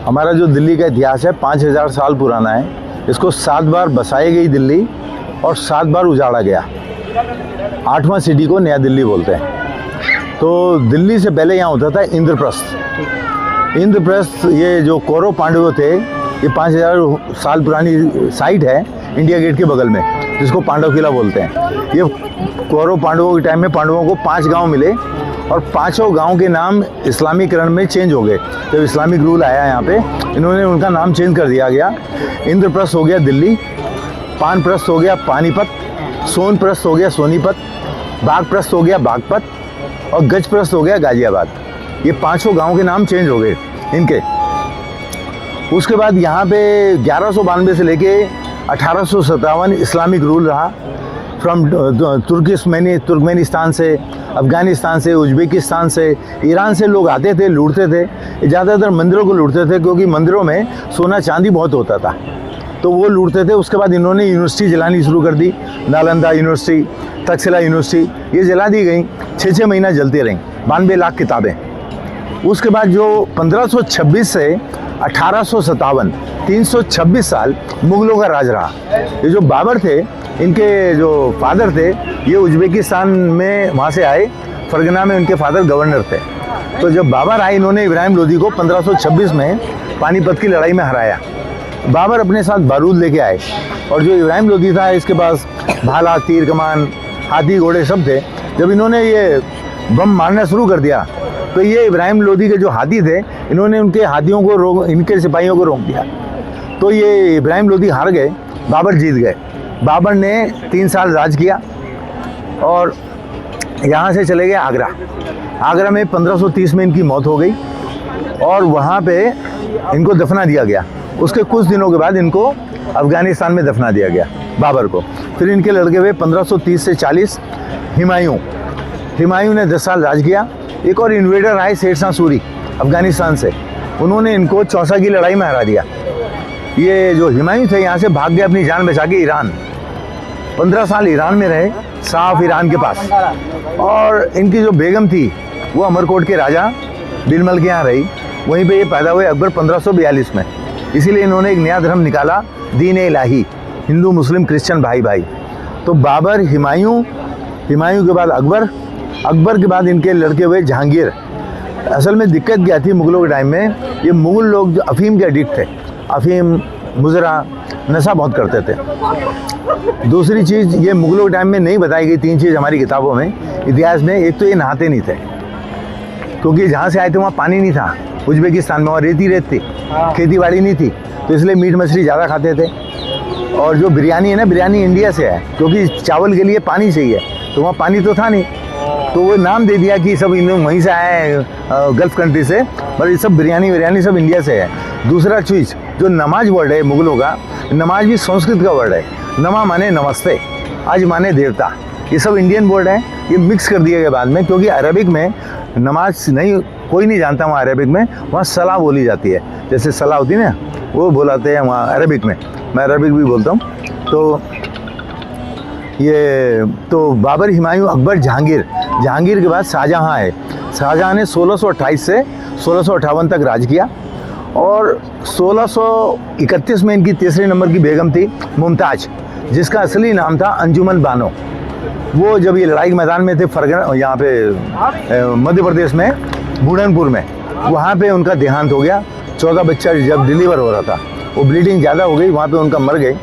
हमारा जो दिल्ली का इतिहास है 5000 साल पुराना है। इसको 7 बार बसाई गई दिल्ली और 7 बार उजाड़ा गया। 8वां सिटी को नया दिल्ली बोलते हैं। तो दिल्ली से पहले यहाँ होता था इंद्रप्रस्थ। इंद्रप्रस्थ ये जो कौरव पांडव थे, ये 5000 साल पुरानी साइट है इंडिया गेट के बगल में, जिसको पांडव किला बोलते हैं। ये कौरव पांडवों के टाइम में पांडवों को 5 गांव मिले और 5 गांव के नाम इस्लामीकरण में चेंज हो गए। जब इस्लामिक रूल आया यहाँ पे, इन्होंने उनका नाम चेंज कर दिया गया। इंद्रप्रस्थ हो गया दिल्ली, पानप्रस्थ हो गया पानीपत, सोनप्रस्थ हो गया सोनीपत, बागप्रस्थ हो गया बागपत और गजप्रस्थ हो गया गाजियाबाद। ये 5 गांव के नाम चेंज हो गए इनके। उसके बाद यहाँ पे 1192 से लेके 1857 इस्लामिक रूल रहा। फ्रॉम तुर्कमेनिस्तान से, अफ़गानिस्तान से, उज़्बेकिस्तान से, ईरान से लोग आते थे, लूटते थे। ज़्यादातर मंदिरों को लूटते थे क्योंकि मंदिरों में सोना चांदी बहुत होता था, तो वो लूटते थे। उसके बाद इन्होंने यूनिवर्सिटी जलानी शुरू कर दी। नालंदा यूनिवर्सिटी, तक्षशिला यूनिवर्सिटी, ये जला दी गई। 6 महीना जलती रहीं, 92 लाख किताबें। उसके बाद जो 1526 से 1857, 326 साल मुग़लों का राज रहा। ये जो बाबर थे, इनके जो फादर थे, ये उज़्बेकिस्तान में वहाँ से आए। फरगना में उनके फादर गवर्नर थे। तो जब बाबर आए, इन्होंने इब्राहिम लोदी को 1526 में पानीपत की लड़ाई में हराया। बाबर अपने साथ बारूद लेके आए और जो इब्राहिम लोदी था, इसके पास भाला, तीर कमान, हाथी घोड़े सब थे। जब इन्होंने ये बम मारना शुरू कर दिया, तो ये इब्राहिम लोदी के जो हाथी थे, इन्होंने उनके हाथियों को इनके सिपाहियों को रोक दिया। तो ये इब्राहिम लोदी हार गए, बाबर जीत गए। बाबर ने 3 साल राज किया और यहाँ से चले गए आगरा। आगरा में 1530 में इनकी मौत हो गई और वहाँ पे इनको दफना दिया गया। उसके कुछ दिनों के बाद इनको अफ़गानिस्तान में दफना दिया गया, बाबर को। फिर इनके लड़के हुए 1530 से 40 हुमायूं ने 10 साल राज किया। एक और इन्वेडर आए, शेर शाह सूरी, अफ़गानिस्तान से। उन्होंने इनको चौसा की लड़ाई में हरा दिया। ये जो हुमायूं थे, यहाँ से भाग गए अपनी जान बचा के ईरान। 15 साल ईरान में रहे, साफ ईरान के पास। और इनकी जो बेगम थी, वो अमरकोट के राजा बिरमल के यहाँ रही। वहीं पे ये पैदा हुए अकबर 1542 में। इसीलिए इन्होंने एक नया धर्म निकाला, दीन इलाही, हिंदू मुस्लिम क्रिश्चियन भाई भाई। तो बाबर, हुमायूं के बाद अकबर के बाद इनके लड़के हुए जहांगीर। असल में दिक्कत क्या थी मुग़लों के टाइम में, ये मुग़ल लोग जो अफ़ीम के एडिक्ट थे, अफ़ीम, मुजरा, नशा बहुत करते थे। दूसरी चीज़ ये मुग़लों के टाइम में नहीं बताई गई 3 चीज़ हमारी किताबों में, इतिहास में। एक तो ये नहाते नहीं थे, क्योंकि जहाँ से आए थे वहाँ पानी नहीं था। उज़्बेकिस्तान में वहाँ रेत थी, खेती बाड़ी नहीं थी, तो इसलिए मीट मछली ज़्यादा खाते थे। और जो बिरयानी है ना, बिरयानी इंडिया से है, क्योंकि चावल के लिए पानी चाहिए, तो वहाँ पानी तो था नहीं, तो वो नाम दे दिया कि सब इन लोग वहीं से आए, गल्फ़ कंट्री से, पर ये सब बिरयानी सब इंडिया से है। दूसरा चीज़, जो नमाज वर्ड है मुग़लों का, नमाज भी संस्कृत का वर्ड है। नमा माने नमस्ते, आज माने देवता, ये सब इंडियन वर्ड है। ये मिक्स कर दिए गए बाद में, क्योंकि अरबिक में नमाज नहीं, कोई नहीं जानता वहाँ अरबिक में। वहाँ सलाह बोली जाती है, जैसे सलाह होती है ना, वो बोलाते हैं वहाँ अरबिक में। मैं अरबिक भी बोलता हूँ। तो ये तो बाबर, हुमायूं, अकबर, जहांगीर के बाद शाहजहाँ है। शाहजहाँ ने 1628 से 1658 तक राज किया और 1631 में इनकी तीसरे नंबर की बेगम थी मुमताज़, जिसका असली नाम था अंजुमन बानो। वो जब ये लड़ाई के मैदान में थे, फरगना यहाँ पे मध्य प्रदेश में बूढ़नपुर में, वहाँ पे उनका देहांत हो गया। 14 बच्चा जब डिलीवर हो रहा था, वो ब्लीडिंग ज़्यादा हो गई, वहाँ पे उनका मर गए।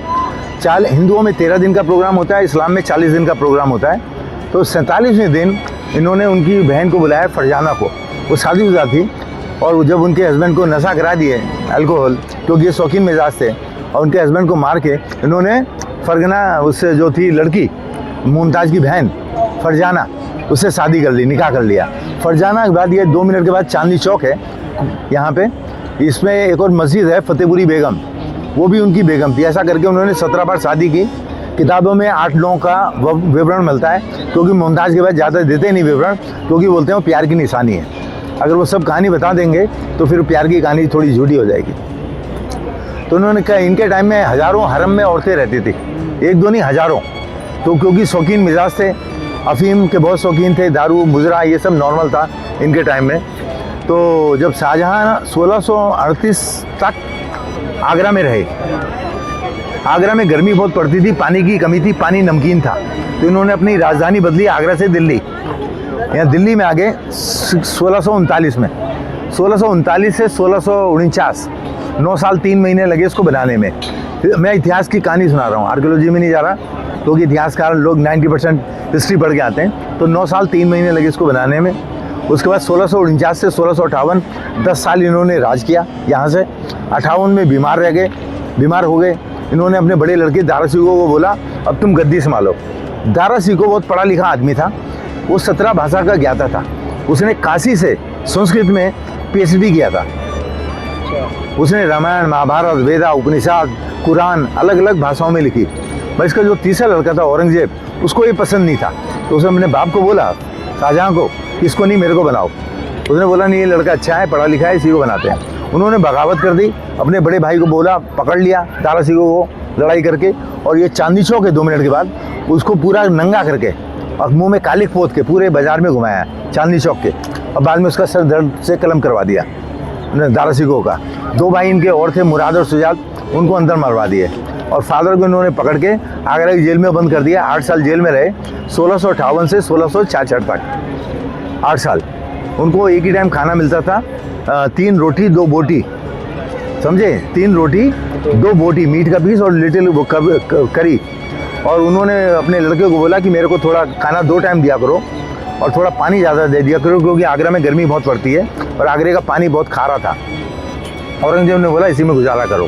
हिंदुओं में 13 दिन का प्रोग्राम होता है, इस्लाम में 40 दिन का प्रोग्राम होता है। तो 47वें दिन इन्होंने उनकी बहन को बुलाया, फरजाना को। वो शादीशुदा थी और जब उनके हस्बैंड को नशा करा दिए अल्कोहल, क्योंकि ये शौकीन मिजाज थे, और उनके हस्बैंड को मार के इन्होंने फरगना, उससे जो थी लड़की मुमताज़ की बहन फरजाना, उससे शादी कर ली, निकाह कर लिया। फरजाना के बाद ये 2 मिनट के बाद चांदनी चौक है यहाँ पे, इसमें एक और मस्जिद है फतेहपुरी बेगम, वो भी उनकी बेगम थी। ऐसा करके उन्होंने 17 बार शादी की। किताबों में 8-9 का विवरण मिलता है, क्योंकि मुमताज़ के बाद ज़्यादा देते नहीं विवरण, क्योंकि बोलते हैं वो प्यार की निशानी है। अगर वो सब कहानी बता देंगे तो फिर प्यार की कहानी थोड़ी झूठी हो जाएगी। तो उन्होंने कहा इनके टाइम में हज़ारों हरम में औरतें रहती थी, 1-2 नहीं हज़ारों। तो क्योंकि शौकीन मिजाज थे, अफ़ीम के बहुत शौकीन थे, दारू, मुजरा, ये सब नॉर्मल था इनके टाइम में। तो जब शाहजहाँ 1638 तक आगरा में रहे, आगरा में गर्मी बहुत पड़ती थी, पानी की कमी थी, पानी नमकीन था, तो इन्होंने अपनी राजधानी बदली आगरा से दिल्ली। यहाँ दिल्ली में आ गए 1639 में। 1639 से 1649, 9 साल 3 महीने लगे इसको बनाने में। मैं इतिहास की कहानी सुना रहा हूँ, आर्कियोलॉजी में नहीं जा रहा, क्योंकि इतिहासकार लोग 90% हिस्ट्री पढ़ के आते हैं। तो 9 साल 3 महीने लगे इसको बनाने में। उसके बाद 1649 से 1658 10 साल इन्होंने राज किया यहाँ से। 58 में बीमार हो गए। इन्होंने अपने बड़े लड़के दारा शिकोह को बोला, अब तुम गद्दी संभालो। दारा शिकोह बहुत पढ़ा लिखा आदमी था, वो 17 भाषा का ज्ञाता था। उसने काशी से संस्कृत में PhD किया था। उसने रामायण, महाभारत, वेदा, उपनिषद, कुरान अलग अलग भाषाओं में लिखी। पर इसका जो तीसरा लड़का था औरंगजेब, उसको ये पसंद नहीं था, तो उसने अपने बाप को बोला, शाहजहाँ को, इसको नहीं मेरे को बनाओ। उसने बोला नहीं, ये लड़का अच्छा है, पढ़ा लिखा है, इसी को बनाते हैं। उन्होंने बगावत कर दी, अपने बड़े भाई को बोला, पकड़ लिया दारा शिकोह को लड़ाई करके, और ये चांदनी चौक है 2 मिनट के बाद, उसको पूरा नंगा करके और मुंह में कालिक पोत के पूरे बाजार में घुमाया चांदनी चौक के, और बाद में उसका सर दर्द से कलम करवा दिया दारा शिकोह का। 2 भाई इनके और थे, मुराद और सुजात, उनको अंदर मरवा दिए, और फादर को इन्होंने पकड़ के आगरा की जेल में बंद कर दिया। 8 साल जेल में रहे, 1658 से 1666 तक 8 साल। उनको एक ही टाइम खाना मिलता था, 3 रोटी 2 बोटी, समझे, 3 रोटी 2 बोटी, मीट का पीस और लिटिल करी। और उन्होंने अपने लड़के को बोला कि मेरे को थोड़ा खाना 2 टाइम दिया करो और थोड़ा पानी ज़्यादा दे दिया करो, क्योंकि आगरा में गर्मी बहुत पड़ती है और आगरे का पानी बहुत खारा था। औरंगजेब ने बोला इसी में गुजारा करो।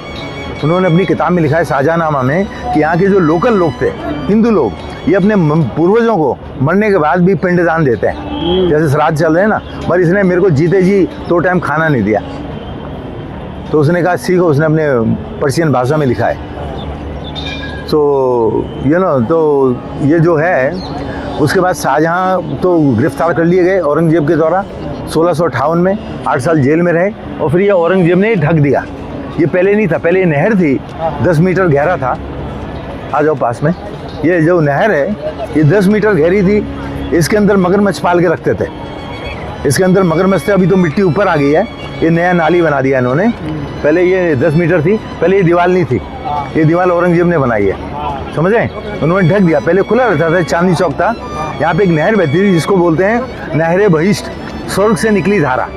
उन्होंने अपनी किताब में लिखा है शाहजहाँनामा में कि यहाँ के जो लोकल लोग थे, हिंदू लोग, ये अपने पूर्वजों को मरने के बाद भी पिंडदान देते हैं, जैसे श्राद्ध चल रहे हैं ना, पर इसने मेरे को जीते जी 2 टाइम खाना नहीं दिया। तो उसने कहा सीखो, उसने अपने पर्शियन भाषा में लिखा है। तो तो ये जो है, उसके बाद शाहजहाँ तो गिरफ्तार कर लिए गए औरंगजेब के द्वारा 1658 में। 8 साल जेल में रहे, और फिर ये औरंगजेब ने ढक दिया। ये पहले नहीं था, पहले ये नहर थी, 10 मीटर गहरा था। आ जाओ पास में, ये जो नहर है ये 10 मीटर गहरी थी। इसके अंदर मगरमच्छ पाल के रखते थे, इसके अंदर मगरमच्छ थे। अभी तो मिट्टी ऊपर आ गई है, ये नया नाली बना दिया इन्होंने। पहले ये 10 मीटर थी, पहले ये दीवार नहीं थी, ये दीवार औरंगजेब ने बनाई है, समझे। उन्होंने ढक दिया, पहले खुला रहता था, चांदनी चौक था। यहाँ पे एक नहर बहती थी जिसको बोलते हैं नहरे बहिष्ट, स्वर्ग से निकली धारा।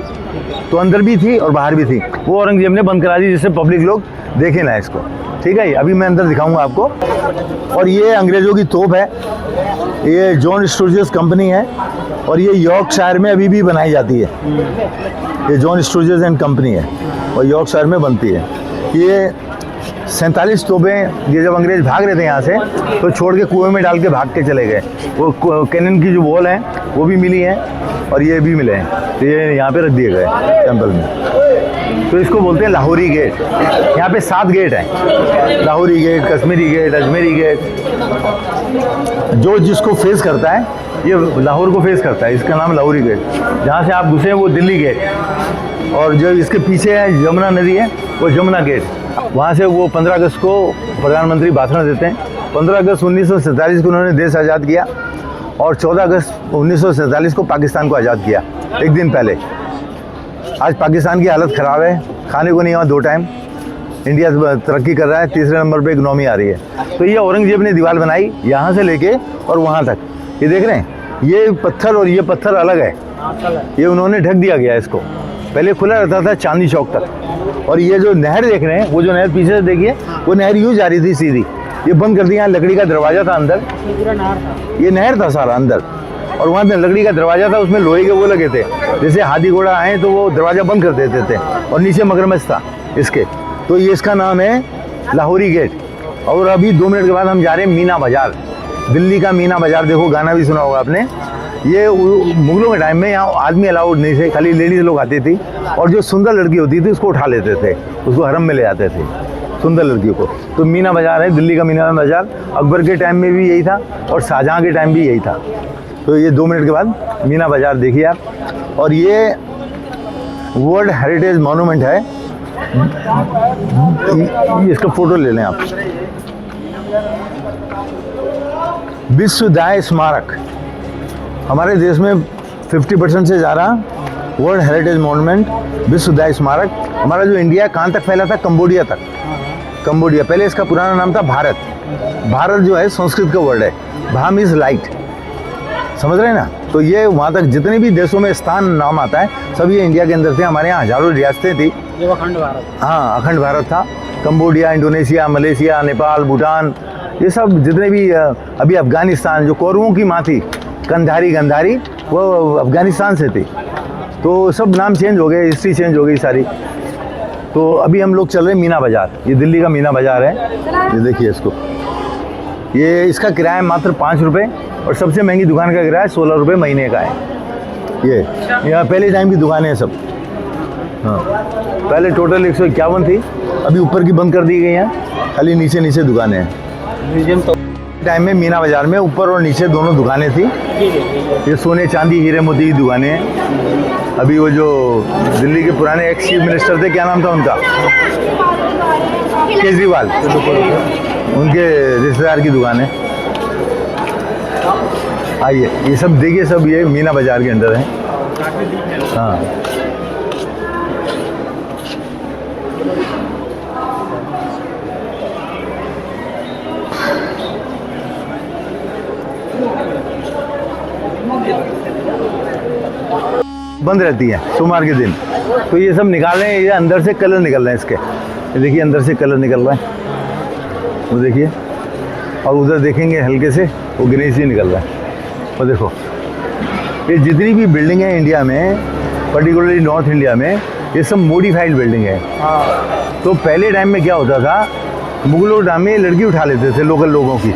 तो अंदर भी थी और बाहर भी थी, वो औरंगजेब ने बंद करा दी, जिससे पब्लिक लोग देखे ना इसको। ठीक है, अभी मैं अंदर दिखाऊंगा आपको। और ये अंग्रेज़ों की तोप है, ये जॉन स्टूरजेस कंपनी है, और ये यॉर्कशायर में अभी भी बनाई जाती है। ये जॉन स्टूरजेस एंड कंपनी है और यॉर्कशायर में बनती है। ये 47 तोपें, ये जब अंग्रेज भाग रहे थे यहाँ से, तो छोड़ के कुएं में डाल के भाग के चले गए। वो कैनन की जो बॉल है वो भी मिली है, और ये भी मिले हैं, तो ये यहाँ पे रख दिए गए टेम्पल में। तो इसको बोलते हैं लाहौरी गेट। यहाँ पे 7 गेट हैं, Lahori gate, Kashmiri gate, Ajmeri gate. जो जिसको फेस करता है, ये लाहौर को फेस करता है, इसका नाम लाहौरी गेट। जहाँ से आप घुसे हैं वो दिल्ली गेट, और जो इसके पीछे है जमुना नदी है, वो जमुना गेट। वहाँ से वो 15 अगस्त को प्रधानमंत्री भाषण देते हैं। 15 अगस्त 1947 को उन्होंने देश आज़ाद किया, और 14 अगस्त 1947 को पाकिस्तान को आज़ाद किया, एक दिन पहले। आज पाकिस्तान की हालत ख़राब है, खाने को नहीं हुआ 2 टाइम। इंडिया तरक्की कर रहा है, 3रे नंबर पे इकनॉमी आ रही है। तो ये औरंगजेब ने दीवार बनाई, यहाँ से लेके और वहाँ तक। ये देख रहे हैं, ये पत्थर और ये पत्थर अलग है, ये उन्होंने ढक दिया गया इसको। पहले खुला रहता था चांदनी चौक तक। और ये जो नहर देख रहे हैं, वो जो नहर पीछे से देखिए, वो नहर यूँ जा रही थी सीधी, ये बंद कर दिया। लकड़ी का दरवाजा था अंदर, ये नहर था सारा अंदर, और वहाँ लकड़ी का दरवाजा था, उसमें लोहे के वो लगे थे, जैसे हाथी घोड़ा आए तो वो दरवाजा बंद कर देते थे, और नीचे मगरमच्छ था इसके। तो ये इसका नाम है लाहौरी गेट। और अभी 2 मिनट के बाद हम जा रहे हैं मीना बाज़ार, दिल्ली का मीना बाज़ार। देखो, गाना भी सुना होगा आपने। ये मुगलों के टाइम में यहाँ आदमी अलाउड नहीं थे, खाली लेडीज़ लोग आती थी, और जो सुंदर लड़की होती थी उसको उठा लेते थे, उसको हरम में ले जाते थे, सुंदर लड़कियों को। तो मीना बाज़ार है, दिल्ली का मीना बाज़ार। अकबर के टाइम में भी यही था, और शाहजहाँ के टाइम भी यही था। तो ये 2 मिनट के बाद मीना बाज़ार देखिए आप। और ये वर्ल्ड हेरिटेज मॉन्यूमेंट है, इसका फ़ोटो ले लें आप। विश्व दाय स्मारक। हमारे देश में 50% से ज़्यादा वर्ल्ड हेरिटेज मॉन्यूमेंट, विश्व दाय स्मारक। हमारा जो इंडिया है कहाँ तक फैला था? कंबोडिया तक। कंबोडिया, पहले इसका पुराना नाम था भारत। भारत जो है संस्कृत का वर्ड है, भाम इज लाइट, समझ रहे हैं ना। तो ये वहाँ तक जितने भी देशों में स्थान नाम आता है सब ये इंडिया के अंदर थे। हमारे यहाँ हजारों रियासतें थी, ये अखंड भारत। हाँ, अखंड भारत था। Cambodia, Indonesia, Malaysia, Nepal, Bhutan, ये सब जितने भी, अभी अफगानिस्तान जो कौरवों की माँ थी गंधारी, वो अफगानिस्तान से थी। तो सब नाम चेंज हो गए, हिस्ट्री चेंज हो गई सारी। तो अभी हम लोग चल रहे हैं मीना बाज़ार। ये दिल्ली का मीना बाज़ार है, ये देखिए इसको। ये इसका किराया मात्र 5 रुपये और सबसे महंगी दुकान का किराया 16 रुपये महीने का है। ये यहाँ पहले टाइम की दुकानें हैं सब। हाँ, पहले टोटल 151 थी, अभी ऊपर की बंद कर दी गई हैं, खाली नीचे दुकानें हैं। म्यूजियम तो टाइम में मीना बाज़ार में ऊपर और नीचे दोनों दुकानें थी। ये सोने चांदी हीरे मोती की दुकानें हैं। अभी वो जो दिल्ली के पुराने एक्स चीफ मिनिस्टर थे, क्या नाम था उनका? केजरीवाल, उनके रिश्तेदार की दुकान है। आइए, ये सब देखिए, सब ये मीना बाज़ार के अंदर है। हाँ, बंद रहती है सोमवार के दिन। तो ये सब निकाल रहे हैं, ये अंदर से कलर निकल रहे हैं इसके। ये देखिए अंदर से कलर निकल रहा है, वो देखिए। और उधर देखेंगे हल्के से वो गणेश जी निकल रहा है। और देखो ये जितनी भी बिल्डिंग है इंडिया में, पर्टिकुलरली नॉर्थ इंडिया में, ये सब मॉडिफाइड बिल्डिंग है। तो पहले टाइम में क्या होता था, मुगलों टाइम में लड़की उठा लेते थे लोकल लोगों की।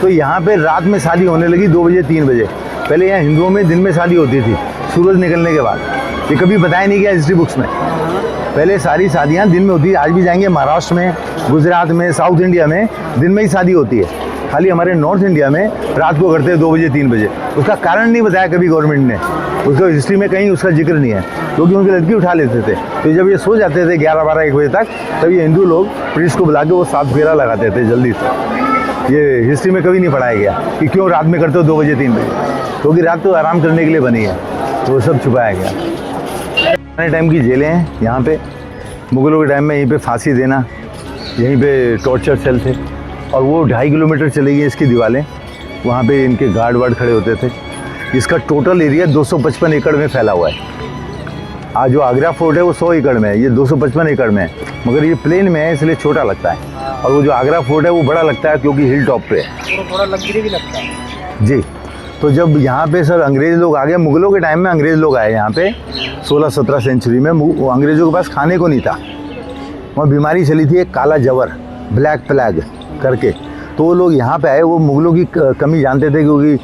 तो यहाँ पे रात में शादी होने लगी 2 बजे 3 बजे। पहले यहाँ हिंदुओं में दिन में शादी होती थी सूरज निकलने के बाद। ये कभी बताया नहीं गया हिस्ट्री बुक्स में। पहले सारी शादियाँ दिन में होती थी। आज भी जाएंगे महाराष्ट्र में, गुजरात में, साउथ इंडिया में दिन में ही शादी होती है। खाली हमारे नॉर्थ इंडिया में रात को करते हैं 2 बजे 3 बजे। उसका कारण नहीं बताया कभी गवर्नमेंट ने, उसका हिस्ट्री में कहीं उसका जिक्र नहीं है, क्योंकि उनकी लड़की उठा लेते थे। तो जब ये सो जाते थे 11, 12, 1 बजे तक, तब ये हिंदू लोग प्रीस्ट को बुला के वो 7 फेरा लगाते थे जल्दी से। ये हिस्ट्री में कभी नहीं पढ़ाया गया कि क्यों रात में करते हो 2 बजे 3 बजे, क्योंकि रात तो आराम करने के लिए बनी है। तो वो सब छुपाया गया। पुराने टाइम की जेलें हैं यहाँ पे। मुगलों के टाइम में यहीं पे फांसी देना, यहीं पे टॉर्चर सेल थे। और वो 2.5 किलोमीटर चली गई इसकी दीवारें, वहाँ पे इनके गार्ड वार्ड खड़े होते थे। इसका टोटल एरिया 255 एकड़ में फैला हुआ है। आज जो आगरा फोर्ट है वो 100 एकड़ में है, ये 255 एकड़ में है। मगर ये प्लेन में है इसलिए छोटा लगता है। और वो जो आगरा फोर्ट है वो बड़ा लगता है क्योंकि हिल टॉप पे है, थोड़ा लग्जरी भी लगता है जी। तो जब यहाँ पे सर अंग्रेज़ लोग आ गए, मुगलों के टाइम में अंग्रेज़ लोग आए यहाँ पे 16-17 सेंचुरी में। वो अंग्रेज़ों के पास खाने को नहीं था, वहाँ बीमारी चली थी एक काला जवर, ब्लैक प्लेग करके। तो वो लोग यहाँ पे आए, वो मुगलों की कमी जानते थे, क्योंकि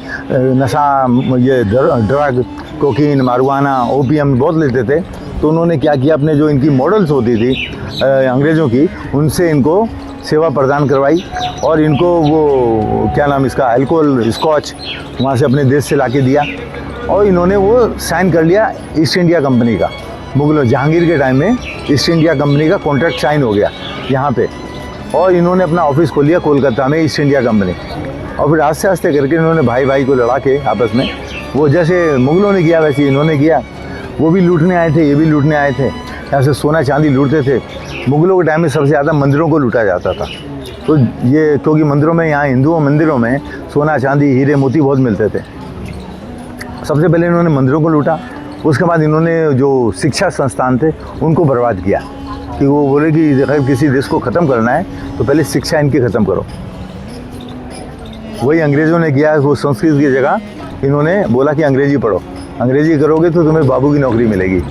नशा, ये ड्रग, कोकीन, मारुआना, ओपियम बहुत लेते थे। तो उन्होंने क्या किया, अपने जो इनकी मॉडल्स होती थी अंग्रेज़ों की, उनसे इनको सेवा प्रदान करवाई। और इनको वो क्या नाम इसका, अल्कोहल, स्कॉच वहाँ से अपने देश से ला के दिया। और इन्होंने वो साइन कर लिया ईस्ट इंडिया कंपनी का। मुगलों, जहांगीर के टाइम में ईस्ट इंडिया कंपनी का कॉन्ट्रैक्ट साइन हो गया यहाँ पे। और इन्होंने अपना ऑफिस खोल लिया कोलकाता में, ईस्ट इंडिया कंपनी। और फिर आस्ते आस्ते करके इन्होंने भाई भाई को लड़ा के आपस में, वो जैसे मुगलों ने किया वैसे इन्होंने किया। वो भी लूटने आए थे, ये भी लूटने आए थे। यहाँ से सोना चांदी लूटते थे। मुगलों के टाइम में सबसे ज़्यादा मंदिरों को लूटा जाता था। तो ये क्योंकि मंदिरों में, यहाँ हिंदुओं मंदिरों में सोना चांदी हीरे मोती बहुत मिलते थे। सबसे पहले इन्होंने मंदिरों को लूटा। उसके बाद इन्होंने जो शिक्षा संस्थान थे उनको बर्बाद किया, कि वो बोले कि अगर किसी देश को ख़त्म करना है तो पहले शिक्षा इनकी ख़त्म करो। वही अंग्रेज़ों ने किया, वो संस्कृत की जगह इन्होंने बोला कि अंग्रेजी पढ़ो, अंग्रेजी करोगे तो तुम्हें बाबू की नौकरी मिलेगी।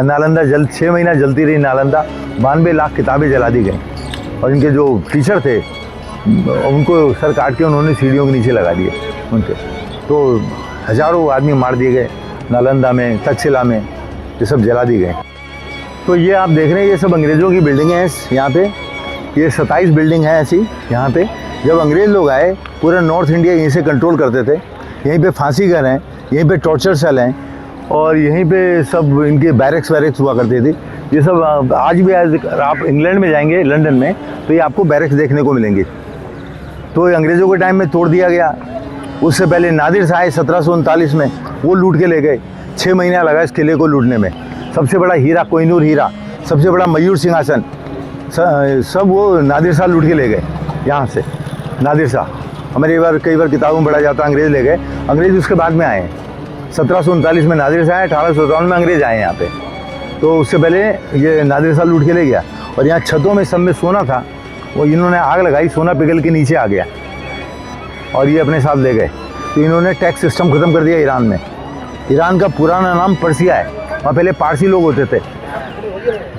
नालंदा 6 महीना जलती रही नालंदा, 92 लाख किताबें जला दी गई। और इनके जो टीचर थे उनको सर काट के उन्होंने सीढ़ियों के नीचे लगा दिए उनके। तो हज़ारों आदमी मार दिए गए नालंदा में, तक्षशिला में, ये सब जला दी गए। तो ये आप देख रहे हैं, ये सब अंग्रेज़ों की बिल्डिंगें हैं यहाँ पे। ये 27 बिल्डिंग है ऐसी यहाँ पे। जब अंग्रेज़ लोग आए, पूरा नॉर्थ इंडिया यहीं से कंट्रोल करते थे। यहीं पे फांसी घर हैं, यहीं पे टॉर्चर सेल हैं, और यहीं पे सब इनके बैरक्स हुआ करती थी। ये सब आज भी, आप इंग्लैंड में जाएंगे, लंदन में, तो ये आपको बैरक्स देखने को मिलेंगे। तो अंग्रेज़ों के टाइम में तोड़ दिया गया। उससे पहले नादिर शाह 1739 में, वो लूट के ले गए। 6 महीना लगा इस किले को लूटने में। सबसे बड़ा हीरा कोहिनूर हीरा, सबसे बड़ा मयूर सिंहासन, सब वो नादिर शाह लूट के ले गए यहाँ से। नादिर शाह हमारे कई बार किताबों में पढ़ा जाता है, अंग्रेज़ ले गए। अंग्रेज़ उसके बाद में आए हैं। 1739 में नादिर शाह आए, 1857 में अंग्रेज़ आए यहाँ पे। तो उससे पहले ये नादिर शाह लूट के ले गया। और यहाँ छतों में सब में सोना था, वो इन्होंने आग लगाई, सोना पिघल के नीचे आ गया और ये अपने साथ ले गए। तो इन्होंने टैक्स सिस्टम ख़त्म कर दिया ईरान में। ईरान का पुराना नाम पर्सिया है। वहाँ पहले पारसी लोग होते थे,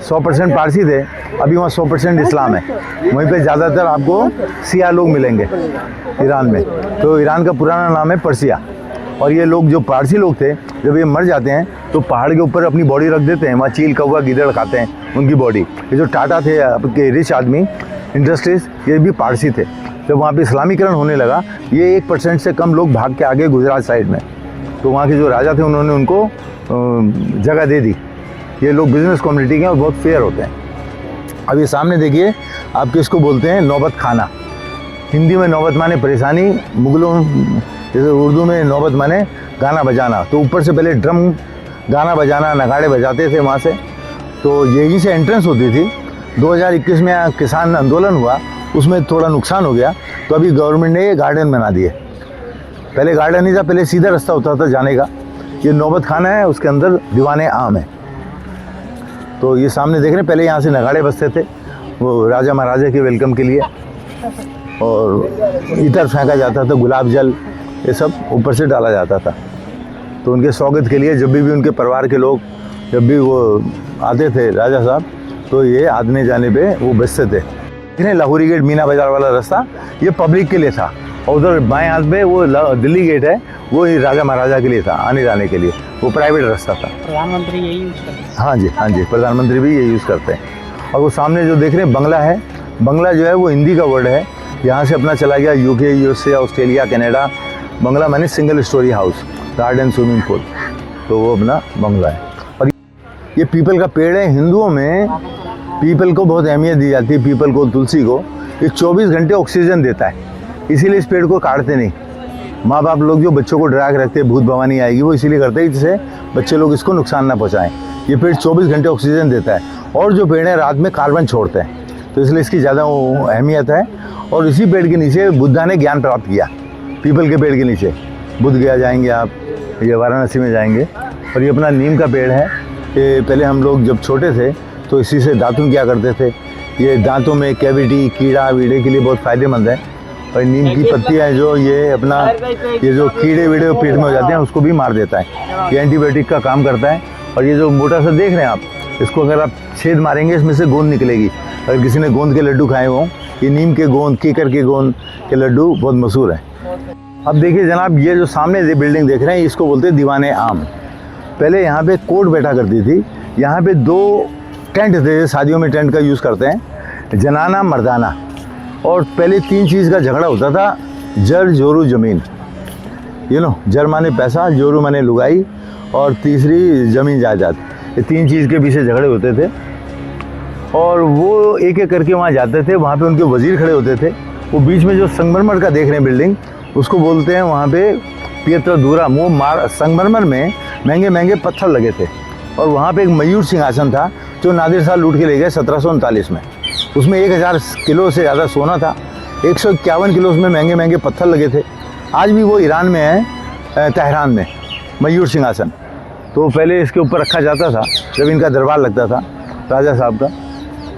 100% पारसी थे, अभी वहाँ 100% इस्लाम है। वहीं पे ज़्यादातर आपको सिया लोग मिलेंगे ईरान में। तो ईरान का पुराना नाम है पर्सिया। और ये लोग जो पारसी लोग थे, जब ये मर जाते हैं तो पहाड़ के ऊपर अपनी बॉडी रख देते हैं, वहाँ चील कौवा गिदड़ खाते हैं उनकी बॉडी। ये जो टाटा थे आपके रिच आदमी इंडस्ट्रीज, ये भी पारसी थे। जब वहाँ पे इस्लामीकरण होने लगा, ये 1% से कम लोग भाग के आ गए गुजरात साइड में। तो वहाँ के जो राजा थे उन्होंने उनको जगह दे दी। ये लोग बिजनेस कम्युनिटी के हैं और बहुत फेयर होते हैं। अब ये सामने देखिए, आप किसको बोलते हैं, नौबत खाना। हिंदी में नौबत माने परेशानी, मुगलों जैसे उर्दू में नौबत माने गाना बजाना। तो ऊपर से पहले ड्रम गाना बजाना, नगाड़े बजाते थे वहाँ से। तो यहीं से एंट्रेंस होती थी। 2021 में यहाँ किसान आंदोलन हुआ, उसमें थोड़ा नुकसान हो गया, तो अभी गवर्नमेंट ने ये गार्डन बना दिए। पहले गार्डन नहीं था, पहले सीधा रास्ता होता था जाने का। ये नौबत खाना है, उसके अंदर दीवाने आम है। तो ये सामने देख रहे हैं, पहले यहाँ से नगाड़े बजते थे, वो राजा महाराजा के वेलकम के लिए। और इतर फेंका जाता था, गुलाब जल, ये सब ऊपर से डाला जाता था। तो उनके स्वागत के लिए जब भी उनके परिवार के लोग जब भी वो आते थे राजा साहब, तो ये आने जाने पे वो बसते थे। इन्हें लाहौरी गेट मीना बाज़ार वाला रास्ता ये पब्लिक के लिए था, और उधर बाएं हाथ में वो दिल्ली गेट है, वो ही राजा महाराजा के लिए था आने जाने के लिए, वो प्राइवेट रास्ता था। प्रधानमंत्री यही यूज़ करते हैं? हाँ जी, प्रधानमंत्री भी ये यूज़ करते हैं। और वो सामने जो देख रहे हैं बंगला है, बंगला जो है वो हिंदी का वर्ड है, यहाँ से अपना चला गया यूके, यूएसए, ऑस्ट्रेलिया, कनाडा। बंगला माने single storey house, garden, swimming pool, तो वो अपना बंगला है। और ये पीपल का पेड़ है। हिंदुओं में पीपल को बहुत अहमियत दी जाती है, पीपल को, तुलसी को। ये 24 घंटे ऑक्सीजन देता है, इसीलिए इस पेड़ को काटते नहीं। माँ बाप लोग जो बच्चों को डरा के रखते हैं, भूत भवानी आएगी, वो इसीलिए करते हैं जिससे बच्चे लोग इसको नुकसान ना पहुँचाएँ। ये पेड़ 24 घंटे ऑक्सीजन देता है, और जो पेड़ है रात में कार्बन छोड़ते हैं, तो इसलिए इसकी ज़्यादा अहमियत है। और इसी पेड़ के नीचे बुद्धा ने ज्ञान प्राप्त किया, पीपल के पेड़ के नीचे। बुद्ध गया जाएंगे आप, ये वाराणसी में जाएंगे। और ये अपना नीम का पेड़ है। ये पहले हम लोग जब छोटे थे तो इसी से दातुन किया करते थे। ये दांतों में कैविटी, कीड़ा वीड़े के लिए बहुत फ़ायदेमंद है। और नीम की पत्तियाँ जो ये अपना ये जो कीड़े वीड़े पेट में हो जाते हैं उसको भी मार देता है, ये एंटीबायोटिक का काम करता है। और ये जो मोटा सा देख रहे हैं आप, इसको अगर आप छेद मारेंगे इसमें से गोंद निकलेगी। अगर किसी ने गोंद के लड्डू खाए हों, ये नीम के गोंद, कीकर के गोंद के लड्डू बहुत मशहूर हैं। अब देखिए जनाब, ये जो सामने बिल्डिंग देख रहे हैं, इसको बोलते हैं दीवाने आम। पहले यहाँ पे कोर्ट बैठा करती थी। यहाँ पे 2 टेंट थे, शादियों में टेंट का यूज़ करते हैं, जनाना मर्दाना। और पहले 3 चीज़ का झगड़ा होता था, जर जोरू ज़मीन। जर माने पैसा, जोरू माने लुगाई, और तीसरी ज़मीन जायदाद। ये 3 चीज़ के पीछे झगड़े होते थे। और वो एक एक करके वहाँ जाते थे, वहाँ पे उनके वज़ीर खड़े होते थे। वो बीच में जो संगमरमर का देख रहे हैं बिल्डिंग, उसको बोलते हैं वहाँ पे पियत्रदूरा। वो संगमरमर में महंगे महंगे पत्थर लगे थे। और वहाँ पे एक मयूर सिंहासन था जो नादिर शाह लूट के ले गए 1739 में। उसमें 1000 किलो से ज़्यादा सोना था, 151 किलो उसमें महंगे महंगे पत्थर लगे थे। आज भी वो ईरान में है, तेहरान में, मयूर सिंहासन। तो पहले इसके ऊपर रखा जाता था जब इनका दरबार लगता था राजा साहब का।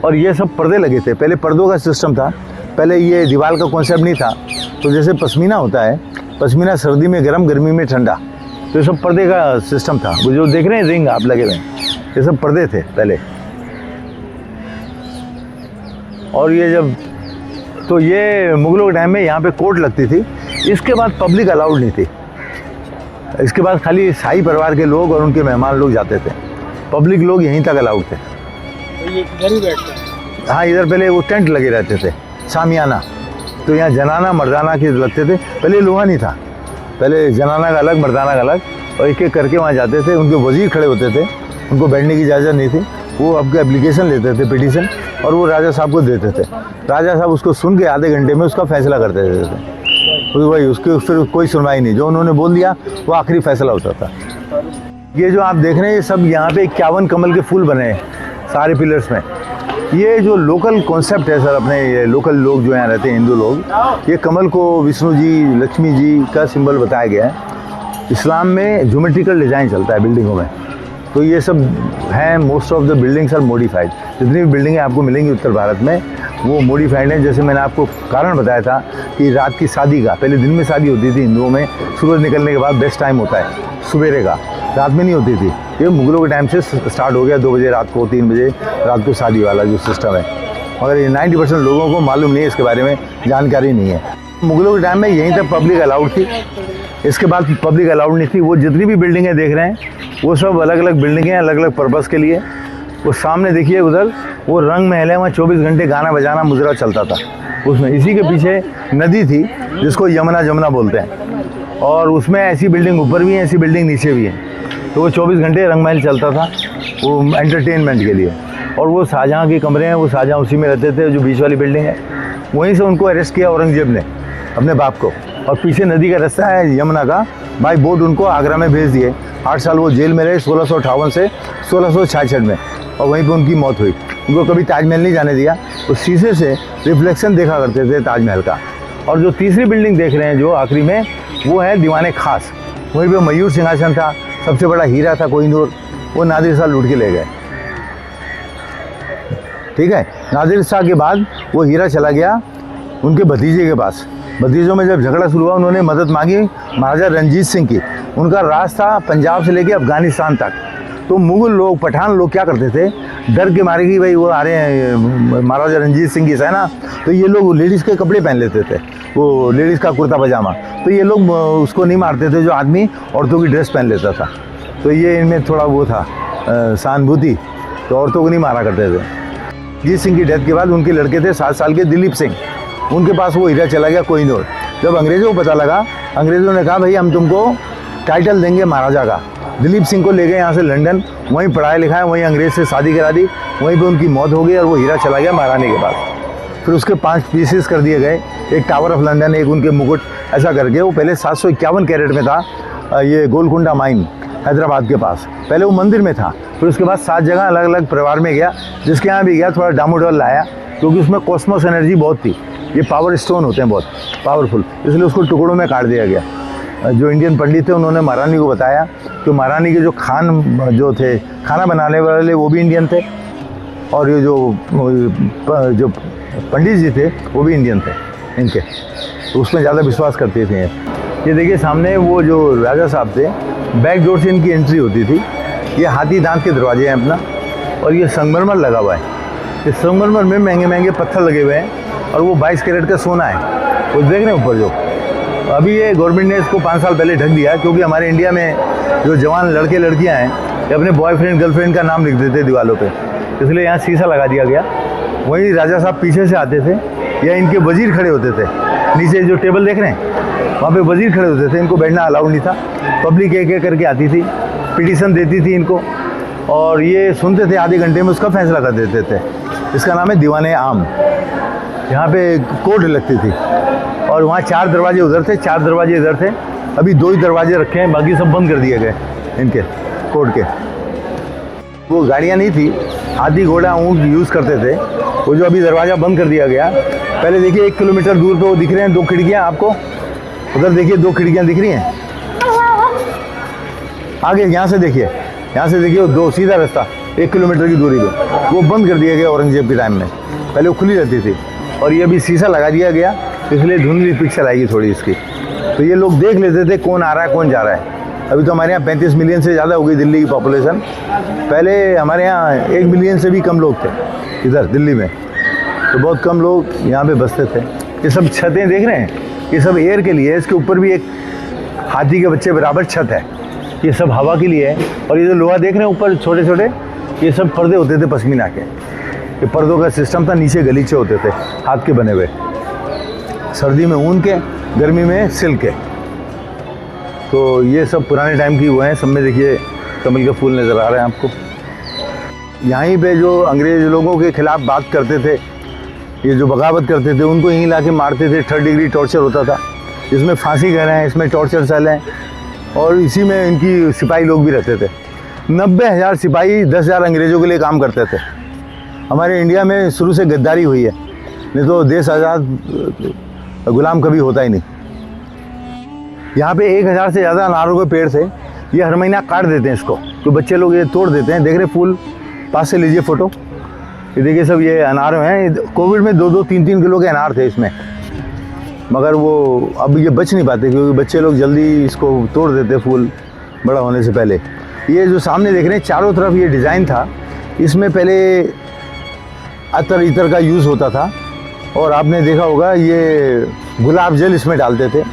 और ये सब पर्दे लगे थे, पहले पर्दों का सिस्टम था। पहले ये दीवार का कॉन्सेप्ट नहीं था। तो जैसे पश्मीना होता है, पश्मीना सर्दी में गर्म, गर्मी में ठंडा, तो ये सब पर्दे का सिस्टम था। वो जो देख रहे हैं रिंग आप लगे हुए हैं, ये सब पर्दे थे पहले। और ये जब तो ये मुगलों के टाइम में यहाँ पे कोर्ट लगती थी। इसके बाद पब्लिक अलाउड नहीं थी। इसके बाद खाली शाही परिवार के लोग और उनके मेहमान लोग जाते थे, पब्लिक लोग यहीं तक अलाउड थे। तो ये इधर ही बैठते हैं? हाँ, इधर पहले वो टेंट लगे रहते थे, सामियाना। तो यहाँ जनाना मर्दाना के लगते थे। पहले लोहा नहीं था, पहले जनाना का अलग, मर्दाना का अलग। और एक एक करके वहाँ जाते थे, उनके वजीर खड़े होते थे, उनको बैठने की इजाज़त नहीं थी। वो आपके एप्लीकेशन लेते थे, पिटीशन, और वो राजा साहब को देते थे। राजा साहब उसको सुन के आधे घंटे में उसका फैसला कर देते थे। तो भाई उसके फिर कोई सुनवाई नहीं, जो उन्होंने बोल दिया वो आखिरी फैसला होता था। ये जो आप देख रहे हैं ये सब यहाँ पे 51 कमल के फूल बने हैं सारे पिलर्स में। ये जो लोकल कॉन्सेप्ट है सर, अपने ये लोकल लोग जो यहाँ रहते हैं हिंदू लोग, ये कमल को विष्णु जी लक्ष्मी जी का सिंबल बताया गया है। इस्लाम में ज्योमेट्रिकल डिज़ाइन चलता है बिल्डिंगों में, तो ये सब हैं। Most of the buildings are modified. जितनी भी बिल्डिंगें आपको मिलेंगी उत्तर भारत में वो मॉडिफाइड हैं। जैसे मैंने आपको कारण बताया था कि रात की शादी का, पहले दिन में शादी होती थी हिंदुओं में, सूरज निकलने के बाद बेस्ट टाइम होता है सवेरे का, रात में नहीं होती थी। ये मुगलों के टाइम से स्टार्ट हो गया, 2 बजे रात को, 3 बजे रात को शादी वाला जो सिस्टम है। मगर ये 90% लोगों को मालूम नहीं है, इसके बारे में जानकारी नहीं है। मुगलों के टाइम में यहीं तक पब्लिक अलाउड थी, इसके बाद पब्लिक अलाउड नहीं थी। वो जितनी भी बिल्डिंगें देख रहे हैं वो सब अलग अलग बिल्डिंगें, अलग अलग पर्पज़ के लिए। वो सामने देखिए उधर वो रंग महल है, वहाँ 24 घंटे गाना बजाना मुजरा चलता था उसमें। इसी के पीछे नदी थी जिसको यमुना बोलते हैं, और उसमें ऐसी बिल्डिंग ऊपर भी है, ऐसी बिल्डिंग नीचे भी है। तो वो 24 घंटे रंग महल चलता था वो एंटरटेनमेंट के लिए। और वो शाहजहाँ के कमरे हैं, वो शाहजहाँ उसी में रहते थे, जो बीच वाली बिल्डिंग है। वहीं से उनको अरेस्ट किया औरंगजेब ने, अपने बाप को। और पीछे नदी का रास्ता है यमुना का, बाई बोट उनको आगरा में भेज दिए। 8 साल वो जेल में रहे, 1658 से 1666 में, और वहीं पे उनकी मौत हुई। उनको कभी ताजमहल नहीं जाने दिया, तो शीशे से रिफ्लेक्शन देखा करते थे ताजमहल का। और जो तीसरी बिल्डिंग देख रहे हैं जो आखिरी में, वो है दीवाने खास। वहीं पे मयूर सिंहासन था, सबसे बड़ा हीरा था कोहिनूर, वो नादिर शाह लूट के ले गए। ठीक है, नादिर शाह के बाद वो हीरा चला गया उनके भतीजे के पास। भतीजों में जब झगड़ा शुरू हुआ, उन्होंने मदद मांगी महाराजा रणजीत सिंह की। उनका राज था पंजाब से लेके अफगानिस्तान तक। तो मुगल लोग, पठान लोग क्या करते थे, डर के मारे कि भाई वो आ रहे हैं महाराजा रणजीत सिंह की सेना, तो ये लोग लेडीज़ के कपड़े पहन लेते थे, वो लेडीज़ का कुर्ता पजामा। तो ये लोग उसको नहीं मारते थे, जो आदमी औरतों की ड्रेस पहन लेता था। तो ये इनमें थोड़ा वो था सहानुभूति, तो औरतों को नहीं मारा करते थे। रणजीत सिंह की डेथ के बाद उनके लड़के थे 7 साल के दिलीप सिंह, उनके पास वो हीरा चला गया कोहिनूर। जब अंग्रेज़ों को पता लगा, अंग्रेज़ों ने कहा भाई हम तुमको टाइटल देंगे महाराजा का। दिलीप सिंह को ले गए यहाँ से लंदन, वहीं पढ़ाया लिखाया, वहीं अंग्रेज़ से शादी करा दी, वहीं पे उनकी मौत हो गई और वो हीरा चला गया महारानी के पास। फिर उसके 5 पीसेस कर दिए गए, एक टावर ऑफ लंदन, एक उनके मुकुट, ऐसा करके। वो पहले 751 कैरेट में था ये गोलकुंडा माइन हैदराबाद के पास, पहले वो मंदिर में था। फिर उसके बाद 7 जगह अलग अलग परिवार में गया, जिसके यहाँ भी गया थोड़ा डामोडोल लाया, क्योंकि उसमें कॉस्मोस एनर्जी बहुत थी। ये पावर स्टोन होते हैं बहुत पावरफुल, इसलिए उसको टुकड़ों में काट दिया गया। जो इंडियन पंडित थे उन्होंने महारानी को बताया कि महारानी के जो जो थे खाना बनाने वाले वो भी इंडियन थे, और ये जो पंडित जी थे वो भी इंडियन थे इनके, तो उसमें ज़्यादा विश्वास करते थे। ये देखिए सामने वो जो राजा साहब थे, बैक डोर से इनकी एंट्री होती थी। ये हाथी दांत के दरवाजे हैं अपना, और ये संगमरमर लगा हुआ है। इस संगमरमर में महंगे महंगे पत्थर लगे हुए हैं, और वो 22 कैरेट का सोना है, वो देख रहे हैं ऊपर जो। अभी ये गवर्नमेंट ने इसको 5 साल पहले ढक दिया, क्योंकि हमारे इंडिया में जो जवान लड़के लड़कियां हैं ये अपने बॉयफ्रेंड गर्लफ्रेंड का नाम लिख देते दीवारों पे, इसलिए यहाँ शीशा लगा दिया गया। वहीं राजा साहब पीछे से आते थे, या इनके वजीर खड़े होते थे। नीचे जो टेबल देख रहे हैं वहाँ पे वजीर खड़े होते थे, इनको बैठना अलाउड नहीं था। पब्लिक एक एक करके आती थी, पिटीशन देती थी इनको, और ये सुनते थे, आधे घंटे में उसका फैसला कर देते थे। इसका नाम है दीवाने आम। यहाँ पे कोर्ट लगती थी, और वहाँ 4 दरवाजे उधर थे, 4 दरवाजे इधर थे। अभी 2 ही दरवाजे रखे हैं, बाकी सब बंद कर दिए गए इनके कोर्ट के। वो गाड़ियाँ नहीं थी, हाथी घोड़ा ऊँट यूज़ करते थे। वो जो अभी दरवाज़ा बंद कर दिया गया, पहले देखिए 1 किलोमीटर दूर पे वो दिख रहे हैं 2 खिड़कियाँ आपको, उधर देखिए 2 खिड़कियाँ दिख रही हैं। आगे यहाँ से देखिए वो 2 सीधा रास्ता 1 किलोमीटर की दूरी पे, वो बंद कर दिया गया औरंगजेब के टाइम में। पहले वो खुली रहती थी, और ये अभी शीशा लगा दिया गया, इसलिए धुंधली पिक्चर आएगी थोड़ी इसकी। तो ये लोग देख लेते थे कौन आ रहा है कौन जा रहा है। अभी तो हमारे यहाँ 35 मिलियन से ज़्यादा हो गई दिल्ली की पॉपुलेशन। पहले हमारे यहाँ 1 मिलियन से भी कम लोग थे इधर दिल्ली में, तो बहुत कम लोग यहाँ पे बसते थे। ये सब छतें देख रहे हैं, ये सब एयर के लिए है। इसके ऊपर भी एक हाथी के बच्चे बराबर छत है, ये सब हवा के लिए है। और ये जो लोहा देख रहे हैं ऊपर छोटे छोटे, ये सब पर्दे होते थे पश्मीना के। ये पर्दों का सिस्टम था, नीचे गलीचे होते थे हाथ के बने हुए, सर्दी में ऊन के, गर्मी में सिल्क के। तो ये सब पुराने टाइम की वो हैं। सब में देखिए कमल के फूल नज़र आ रहे हैं आपको। यहीं पे जो अंग्रेज़ लोगों के ख़िलाफ़ बात करते थे, ये जो बगावत करते थे, उनको यहीं ला के मारते थे। 3rd डिग्री टॉर्चर होता था, इसमें फांसी कह रहे हैं, इसमें टॉर्चर सेल हैं, और इसी में इनकी सिपाही लोग भी रहते थे। 90,000 सिपाही 10,000 अंग्रेज़ों के लिए काम करते थे। हमारे इंडिया में शुरू से गद्दारी हुई है, नहीं तो देश आज़ाद गुलाम कभी होता ही नहीं। यहाँ पे 1,000 से ज़्यादा अनारों के पेड़ थे। ये हर महीना काट देते हैं इसको, तो बच्चे लोग ये तोड़ देते हैं। देख रहे फूल, पास से लीजिए फ़ोटो। ये देखिए सब ये अनार हैं। कोविड में 2-2, 3-3 किलो के अनार थे इसमें, मगर वो अब ये बच नहीं पाते क्योंकि बच्चे लोग जल्दी इसको तोड़ देते फूल बड़ा होने से पहले। ये जो सामने देख रहे हैं चारों तरफ ये डिज़ाइन था, इसमें पहले अतर इतर का यूज़ होता था और आपने देखा होगा ये गुलाब जल इसमें डालते थे।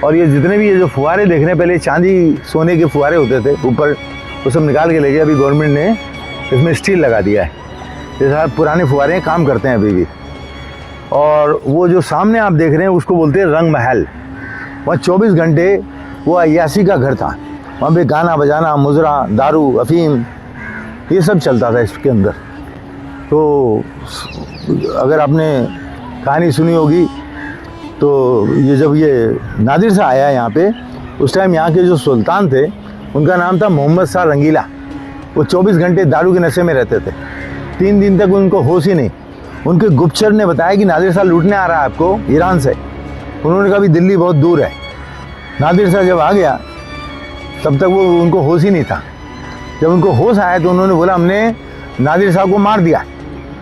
और ये जितने भी ये जो फुहारे देख रहे हैं, पहले चांदी सोने के फुहारे होते थे ऊपर, वो सब निकाल के ले गए। अभी गवर्नमेंट ने इसमें स्टील लगा दिया है। ये सारे पुराने फुहारे काम करते हैं अभी भी। और वो जो सामने आप देख रहे हैं उसको बोलते हैं रंग महल। वहाँ 24 घंटे वो अय्यासी का घर था। वहाँ पे गाना बजाना, मुजरा, दारू, अफीम, ये सब चलता था इसके अंदर। तो अगर आपने कहानी सुनी होगी तो ये जब ये नादिर शाह आया यहाँ पे, उस टाइम यहाँ के जो सुल्तान थे उनका नाम था मोहम्मद शाह रंगीला। वो 24 घंटे दारू के नशे में रहते थे। 3 दिन तक उनको होश ही नहीं। उनके गुप्तचर ने बताया कि नादिर शाह लूटने आ रहा है आपको ईरान से। उन्होंने कहा भी दिल्ली बहुत दूर है। नादिर शाह जब आ गया तब तक वो उनको होश ही नहीं था। जब उनको होश आया तो उन्होंने बोला हमने नादिर शाह को मार दिया।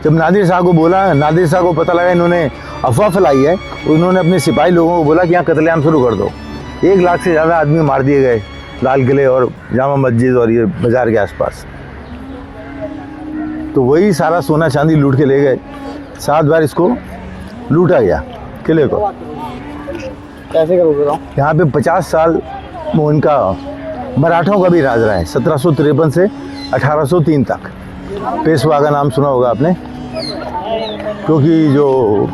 जब नादिर शाह को बोला, नादिर शाह को पता लगा इन्होंने अफवाह फैलाई है, उन्होंने अपने सिपाही लोगों को बोला कि यहाँ कत्लेआम शुरू कर दो। 1 लाख से ज़्यादा आदमी मार दिए गए लाल किले और जामा मस्जिद और ये बाज़ार के आसपास। तो वही सारा सोना चांदी लूट के ले गए। 7 बार इसको लूटा गया किले को। कैसे करोगे? यहाँ पे 50 साल उनका मराठों का भी राज रहा है, 1753 से 1803 तक। पेशवा का नाम सुना होगा आपने, क्योंकि जो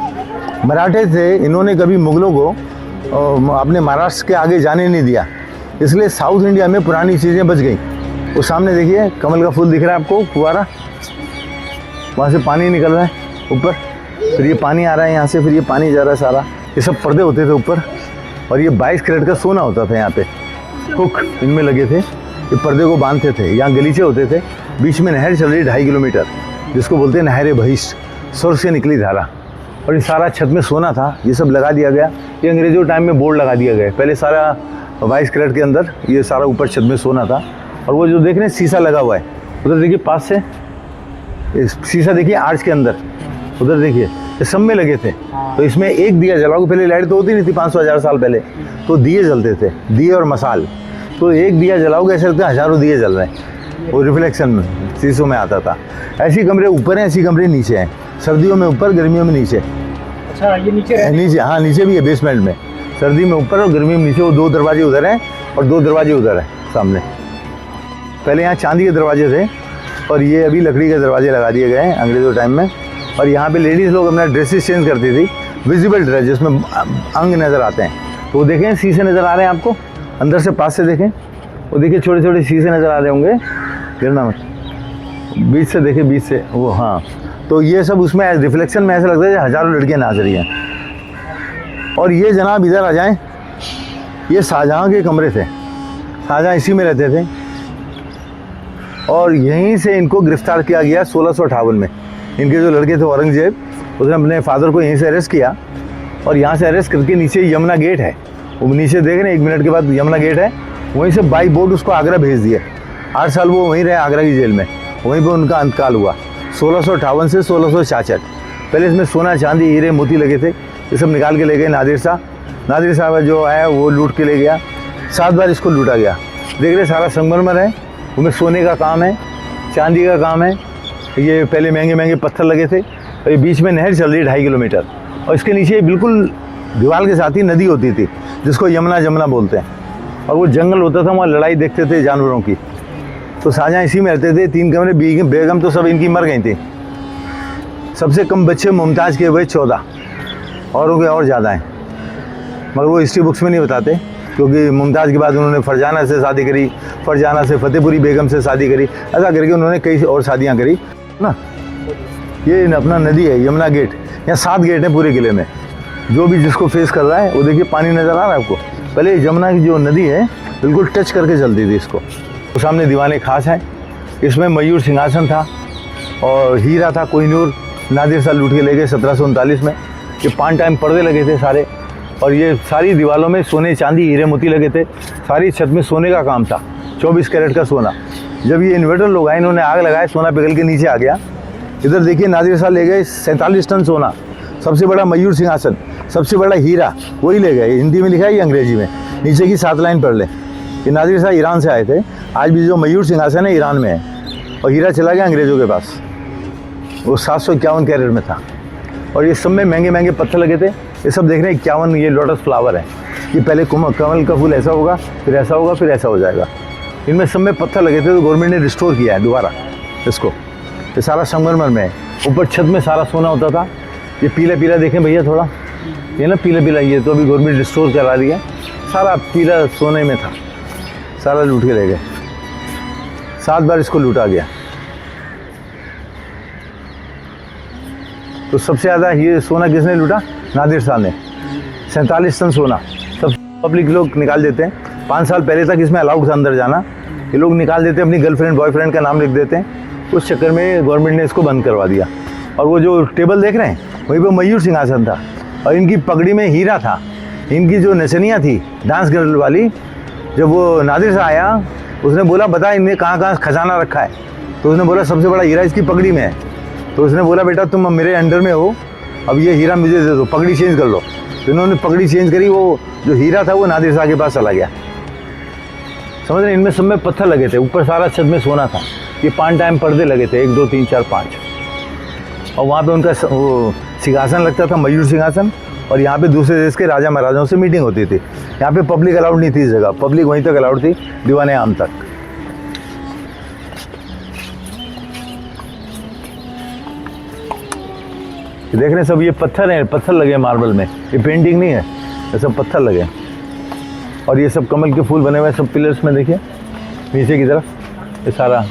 मराठे थे इन्होंने कभी मुगलों को अपने महाराष्ट्र के आगे जाने नहीं दिया, इसलिए साउथ इंडिया में पुरानी चीज़ें बच गई। वो सामने देखिए कमल का फूल दिख रहा है आपको, फुहारा, वहाँ से पानी निकल रहा है ऊपर, फिर ये पानी आ रहा है यहाँ से, फिर ये पानी जा रहा है सारा। ये सब पर्दे होते थे ऊपर, और ये 22 कैरेट का सोना होता था। यहाँ पे हुक इनमें लगे थे, ये पर्दे को बांधते थे। यहाँ गलीचे होते थे, बीच में नहर चल रही 2.5 किलोमीटर, जिसको बोलते हैं नहर बहिष्ठ, स्वर्ग से निकली धारा। और ये सारा छत में सोना था, ये सब लगा दिया गया। ये अंग्रेजों टाइम में बोर्ड लगा दिया गया। पहले सारा 22 कैरेट के अंदर ये सारा ऊपर छत में सोना था। और वो जो देख रहे हैं शीशा लगा हुआ है, उधर देखिए पास से शीशा देखिए आर्च के अंदर, उधर देखिए ये सब में लगे थे। तो इसमें एक दिया जलाओ, पहले लाइट तो होती नहीं थी 500-1000 साल पहले, तो दिए जलते थे, दिए और मसाल। तो एक दिया जलाओगे ऐसे लगता है हज़ारों दिए जल रहे हैं, वो रिफ्लेक्शन में शीशों में आता था। ऐसी कमरे ऊपर हैं, ऐसी कमरे नीचे हैं, सर्दियों में ऊपर, गर्मियों में नीचे। अच्छा, ये नीचे नीचे, हाँ नीचे भी है बेसमेंट में, सर्दी में ऊपर और गर्मी में नीचे। वो 2 दरवाजे उधर हैं और 2 दरवाजे उधर हैं सामने। पहले यहाँ चांदी के दरवाजे थे और ये अभी लकड़ी के दरवाजे लगा दिए गए हैं अंग्रेज़ों टाइम में। और यहाँ पे लेडीज़ लोग अपना ड्रेसेस चेंज करती थी, विजिबल ड्रेस जिसमें अंग नज़र आते हैं। तो वो देखें शीशे नज़र आ रहे हैं आपको, अंदर से पास से देखें, वो देखिए छोटे छोटे शीशे नज़र आ रहे होंगे, गिरना मत, बीच से देखें, बीच से वो, हाँ। तो ये सब उसमें रिफ्लेक्शन में ऐसा लगता है हज़ारों लड़कियाँ नाच रही हैं। और ये जनाब इधर आ जाएँ, ये शाहजहाँ के कमरे थे, शाहजहाँ इसी में रहते थे। और यहीं से इनको गिरफ्तार किया गया 1658 में। इनके जो लड़के थे औरंगजेब, उसने अपने फादर को यहीं से अरेस्ट किया और यहाँ से अरेस्ट करके नीचे यमुना गेट है, वो नीचे देख रहे हैं, 1 मिनट के बाद यमुना गेट है, वहीं से बाई बोट उसको आगरा भेज दिया। 8 साल वो वहीं रहे आगरा की जेल में, वहीं पर उनका अंतकाल हुआ 1658 से 1666। पहले इसमें सोना चांदी हीरे मोती लगे थे, ये सब निकाल के ले गए नादिर शाह। नादिर शाह जो आया वो लूट के ले गया। 7 बार इसको लूटा गया। देख रहे सारा संगमरमर है, उसमें सोने का काम है, चांदी का काम है। ये पहले महंगे महंगे पत्थर लगे थे और ये बीच में नहर चल रही है 2.5 किलोमीटर, और इसके नीचे बिल्कुल दीवार के साथ ही नदी होती थी जिसको यमुना जमुना बोलते हैं। और वो जंगल होता था, वहाँ लड़ाई देखते थे जानवरों की। तो शाहजहाँ इसी में रहते थे। 3 कमरे, बेगम तो सब इनकी मर गई थी। सबसे कम बच्चे मुमताज़ के हुए 14, औरों के और ज़्यादा हैं, मगर वो हिस्ट्री बुक्स में नहीं बताते, क्योंकि मुमताज़ के बाद उन्होंने फरजाना से शादी करी, फरजाना से फतेहपुरी बेगम से शादी करी, ऐसा करके उन्होंने कई और शादियाँ करी ना। ये अपना नदी है यमुना गेट, यहाँ 7 गेट हैं पूरे किले में। जो भी जिसको फेस कर रहा है वो देखिए पानी नज़र आ रहा है आपको। पहले यमुना की जो नदी है बिल्कुल टच करके चलती थी इसको, वो सामने दीवाने खास हैं। इसमें मयूर सिंहासन था और हीरा था कोहिनूर, नादिर शाह लूट के ले गए 1739 में। ये 5 टाइम पर्दे लगे थे सारे, और ये सारी दीवारों में सोने चांदी हीरे मोती लगे थे। सारी छत में सोने का काम था, 24 कैरेट का सोना। जब ये इन्वेटर लोग आए, इन्होंने आग लगाया, सोना पिघल के नीचे आ गया। इधर देखिए नादिर शाह ले गए 47 टन सोना, सबसे बड़ा मयूर सिंहासन, सबसे बड़ा हीरा वही ले गए। हिंदी में लिखा है, ये अंग्रेजी में। नीचे की 7 लाइन पढ़ लें कि नादिर शाह ईरान से आए थे। आज भी जो मयूर सिंहासन है ईरान में है, और हीरा चला गया अंग्रेज़ों के पास। वो 751 कैरेट में था। और ये सब में महंगे महंगे पत्थर लगे थे। ये सब देख रहे हैं 51 ये लोटस फ्लावर है। ये पहले कमल का फूल ऐसा होगा, फिर ऐसा होगा, फिर ऐसा हो जाएगा। इनमें सब में पत्थर लगे थे, तो गवर्नमेंट ने रिस्टोर किया है दोबारा इसको। ये सारा संगमरमर में है। ऊपर छत में सारा सोना होता था। ये पीला पीला देखें भैया थोड़ा, ये ना पीला पीला, ये तो अभी गवर्नमेंट रिस्टोर करा रही है। सारा पीला सोने में था, सारा लूट के ले गए। 7 बार इसको लूटा गया। तो सबसे ज़्यादा ये सोना किसने लूटा? नादिर शाह ने। 47 टन सोना। सब पब्लिक लोग निकाल देते हैं। 5 साल पहले तक इसमें अलाउड था अंदर जाना। ये लोग निकाल देते हैं, अपनी गर्लफ्रेंड बॉयफ्रेंड का नाम लिख देते हैं। उस चक्कर में गवर्नमेंट ने इसको बंद करवा दिया। और वो जो टेबल देख रहे हैं, वहीं पर मयूर सिंहासन था, और इनकी पगड़ी में हीरा था। इनकी जो नचनियाँ थी डांस गर्ल वाली, जब वो नादिर शाह आया, उसने बोला बता इनने कहाँ कहाँ खजाना रखा है। तो उसने बोला सबसे बड़ा हीरा इसकी पगड़ी में है। तो उसने बोला बेटा तुम अब मेरे अंडर में हो, अब ये हीरा मुझे दे दो, पगड़ी चेंज कर लो। तो इन्होंने पगड़ी चेंज करी, वो जो हीरा था वो नादिर शाह के पास चला गया। समझ रहे? इनमें सब में पत्थर लगे थे, ऊपर सारा छत में सोना था। ये 5 टाइम पर्दे लगे थे, 1 2 3 4 5। और वहाँ पे उनका वो सिंहासन लगता था, मयूर सिंहासन। और यहाँ पे दूसरे देश के राजा महाराजाओं से मीटिंग होती थी। यहाँ पे पब्लिक अलाउड नहीं थी इस जगह, पब्लिक वहीं तक अलाउड थी, दीवाने आम तक। देख रहे हैं सब ये पत्थर हैं, पत्थर लगे हैं मार्बल में। ये पेंटिंग नहीं है, ये सब पत्थर लगे। और ये सब कमल के फूल बने हुए हैं सब पिलर्स में। देखिए नीचे की तरफ ये सारा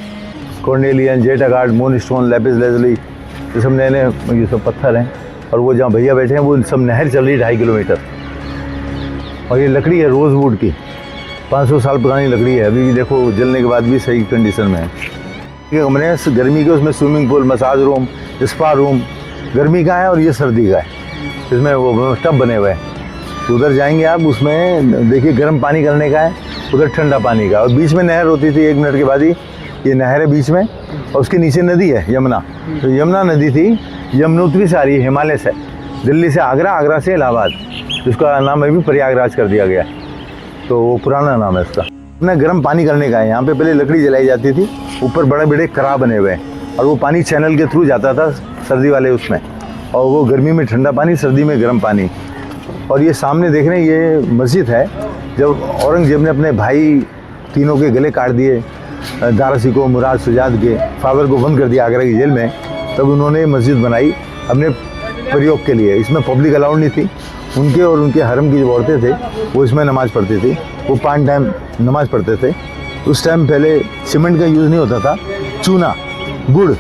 कॉर्नेलियन, जेटागार्ड, मूनस्टोन, लैपिस लेज़ुली, ये सब नए नए ये सब पत्थर हैं। और वो जहाँ भैया बैठे हैं वो सब नहर चल रही है 2.5 किलोमीटर। और ये लकड़ी है रोज़वुड की, 500 साल पुरानी लकड़ी है। अभी भी देखो जलने के बाद भी सही कंडीशन में है। ये कमरे हैं गर्मी के, उसमें swimming pool, massage room, spa room गर्मी का है, और ये सर्दी का है। इसमें वो टब बने हुए हैं। उधर जाएंगे आप, उसमें देखिए गर्म पानी करने का है, उधर ठंडा पानी का। और बीच में नहर होती थी 1 मिनट के बाद ही। ये नहर है बीच में, और उसके नीचे नदी है यमुना। तो यमुना नदी थी, यमुनोत्री से आ रही है हिमालय से, दिल्ली से आगरा, आगरा से इलाहाबाद, जिसका नाम अभी प्रयागराज कर दिया गया। तो वो पुराना नाम है इसका। अपना गर्म पानी करने का है। यहाँ पे पहले लकड़ी जलाई जाती थी, ऊपर बड़े बड़े करा बने हुए हैं, और वो पानी चैनल के थ्रू जाता था सर्दी वाले उसमें। और वो गर्मी में ठंडा पानी, सर्दी में गर्म पानी। और ये सामने देख रहे हैं ये मस्जिद है। जब औरंगजेब ने अपने भाई तीनों के गले काट दिए, दारासी को, मुराद, सुजात के फादर को बंद कर दिया आगरा की जेल में, तब उन्होंने मस्जिद बनाई अपने प्रयोग के लिए। इसमें पब्लिक अलाउड नहीं थी। उनके और उनके हरम की जो औरतें थे वो इसमें नमाज़ पढ़ती थी। वो 5 टाइम नमाज़ पढ़ते थे। उस टाइम पहले सीमेंट का यूज़ नहीं होता था। चूना, गुड़,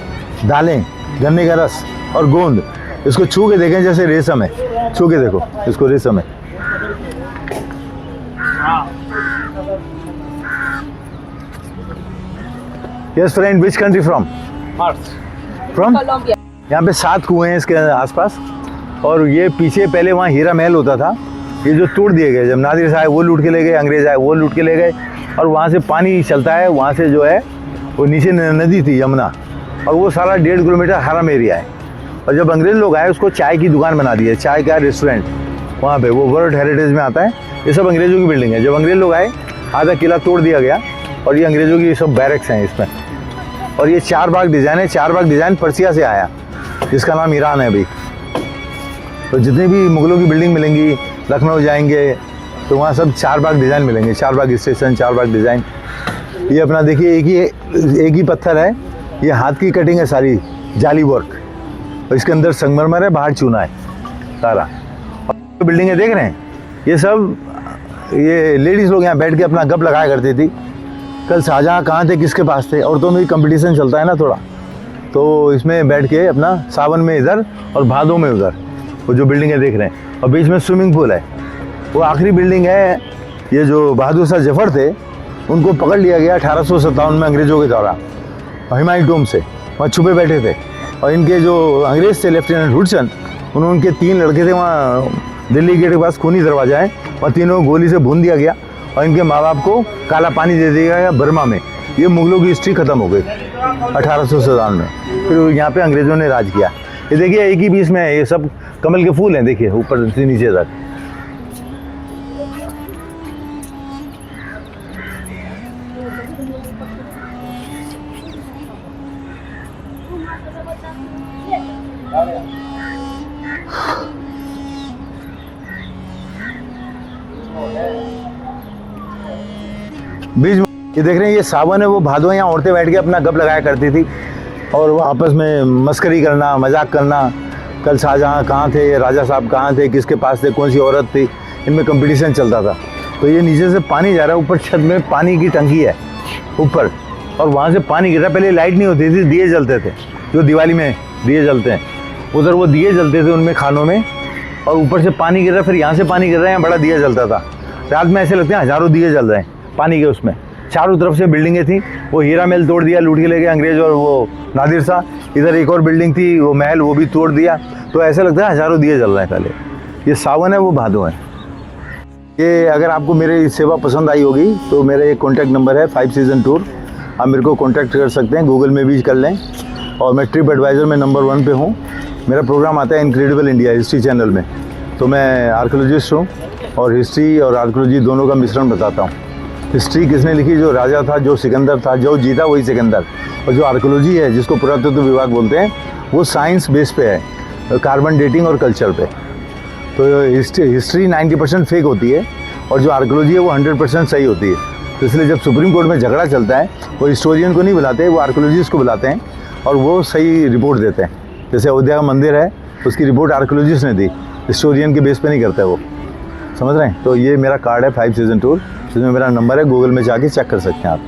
दालें, गन्ने का रस और गोंद। इसको छू के देखें जैसे रेशम है, छू के देखो इसको, रेशम है। Yes friend, which country from? From Colombia. यहाँ पे 7 कुएं हैं इसके आसपास। और ये पीछे पहले वहाँ हीरा महल होता था, ये जो तोड़ दिए गए। जब नादिर शाह वो लूट के ले गए, अंग्रेज आए वो लूट के ले गए। और वहाँ से पानी चलता है, वहाँ से जो है वो नीचे नदी थी यमुना, और वो सारा 1.5 किलोमीटर हरम एरिया है। और जब अंग्रेज लोग आए, उसको चाय की दुकान बना दी है, चाय का रेस्टोरेंट वहाँ पे, वो वर्ल्ड हेरिटेज में आता है। ये सब अंग्रेज़ों की बिल्डिंग है। जब अंग्रेज लोग आए, आधा किला तोड़ दिया गया, और ये अंग्रेज़ों की सब बैरक्स हैं इसमें। और ये 4 बाग डिज़ाइन है। 4 बाग डिज़ाइन पर्सिया से आया, जिसका नाम ईरान है अभी। तो जितनी भी मुगलों की बिल्डिंग मिलेंगी, लखनऊ जाएंगे तो वहाँ सब 4 बाग डिज़ाइन मिलेंगे। 4 बाग स्टेशन, 4 बाग डिज़ाइन। ये अपना देखिए एक ही पत्थर है, ये हाथ की कटिंग है सारी, जाली वर्क। और इसके अंदर संगमरमर है, बाहर चूना है सारा। और बिल्डिंगें देख रहे हैं, ये सब ये लेडीज़ लोग यहाँ बैठ के अपना गप लगाया करती थी। कल शाहजहाँ कहाँ थे, किसके पास थे, औरतों में भी कंपटीशन चलता है ना थोड़ा, तो इसमें बैठ के अपना सावन में इधर और भादों में उधर, वो जो बिल्डिंगें देख रहे हैं। और बीच में स्विमिंग पूल है। वो आखिरी बिल्डिंग है। ये जो बहादुर शाह जफर थे, उनको पकड़ लिया गया 1857 में अंग्रेज़ों के द्वारा हुमायूं टॉम्ब से, वहाँ छुपे बैठे थे। और इनके जो अंग्रेज़ थे लेफ्टिनेंट हुडसन, उन्होंने उनके 3 लड़के थे वहाँ दिल्ली गेट के पास खूनी दरवाज़ा है, और तीनों को गोली से भून दिया गया और इनके माँ बाप को काला पानी दे दिया गया बर्मा में। ये मुग़लों की हिस्ट्री ख़त्म हो गई 1857 में। फिर यहाँ पे अंग्रेज़ों ने राज किया। ये देखिए एक ही बीच में है, ये सब कमल के फूल हैं, देखिए ऊपर से नीचे तक। बीच में ये देख रहे हैं, ये सावन है, वो भादो यहाँ औरतें बैठ के अपना गप लगाया करती थी और वो आपस में मस्करी करना, मजाक करना। कल शाहजहाँ कहाँ थे, राजा साहब कहाँ थे, किसके पास थे, कौन सी औरत थी, इनमें कंपटीशन चलता था। तो ये नीचे से पानी जा रहा है, ऊपर छत में पानी की टंकी है ऊपर, और वहाँ से पानी गिर रहा है। पहले लाइट नहीं होती थी, दिए जलते थे, जो दिवाली में दिए जलते हैं, उधर वो दिए जलते थे उनमें खानों में, और ऊपर से पानी गिर रहा है, फिर यहाँ से पानी गिर रहा है, यहाँ बड़ा दिया जलता था। रात में ऐसे लगते हैं हज़ारों दिए जल रहे हैं पानी के उसमें। चारों तरफ से बिल्डिंगें थी, वो हीरा महल तोड़ दिया, लूट के ले गए अंग्रेज और वो नादिर शाह। इधर एक और बिल्डिंग थी, वो महल, वो भी तोड़ दिया। तो ऐसा लगता है हज़ारों दिए जल रहे हैं पहले। ये सावन है, वो भादो है। ये अगर आपको मेरी सेवा पसंद आई होगी तो मेरा एक कॉन्टैक्ट नंबर है 5 सीज़न टूर, आप मेरे को कॉन्टैक्ट कर सकते हैं, गूगल में भी कर लें। और मैं ट्रिप एडवाइज़र में नंबर 1 पे हूँ। मेरा प्रोग्राम आता है इनक्रेडिबल इंडिया हिस्ट्री चैनल में। तो मैं आर्कियोलॉजिस्ट हूँ और हिस्ट्री और आर्कियोलॉजी दोनों का मिश्रण बताता हूँ। हिस्ट्री किसने लिखी, जो राजा था, जो सिकंदर था, जो जीता वही सिकंदर। और जो आर्कियोलॉजी है, जिसको पुरातत्व विभाग बोलते हैं, वो साइंस बेस पे है, कार्बन डेटिंग और कल्चर पे। तो हिस्ट्री 90% फेक होती है और जो आर्कियोलॉजी है वो 100% सही होती है। तो इसलिए जब सुप्रीम कोर्ट में झगड़ा चलता है, वो हिस्टोरियन को नहीं बुलाते, वो आर्कियोलॉजिस्ट को बुलाते हैं और वो सही रिपोर्ट देते हैं। जैसे अयोध्या का मंदिर है, उसकी रिपोर्ट आर्कियोलॉजिस्ट ने दी, हिस्टोरियन के बेस पे नहीं करता है वो, समझ रहे हैं। तो ये मेरा कार्ड है 5 सीज़न टूर, जिसमें मेरा नंबर है, गूगल में जाके चेक कर सकते हैं आप।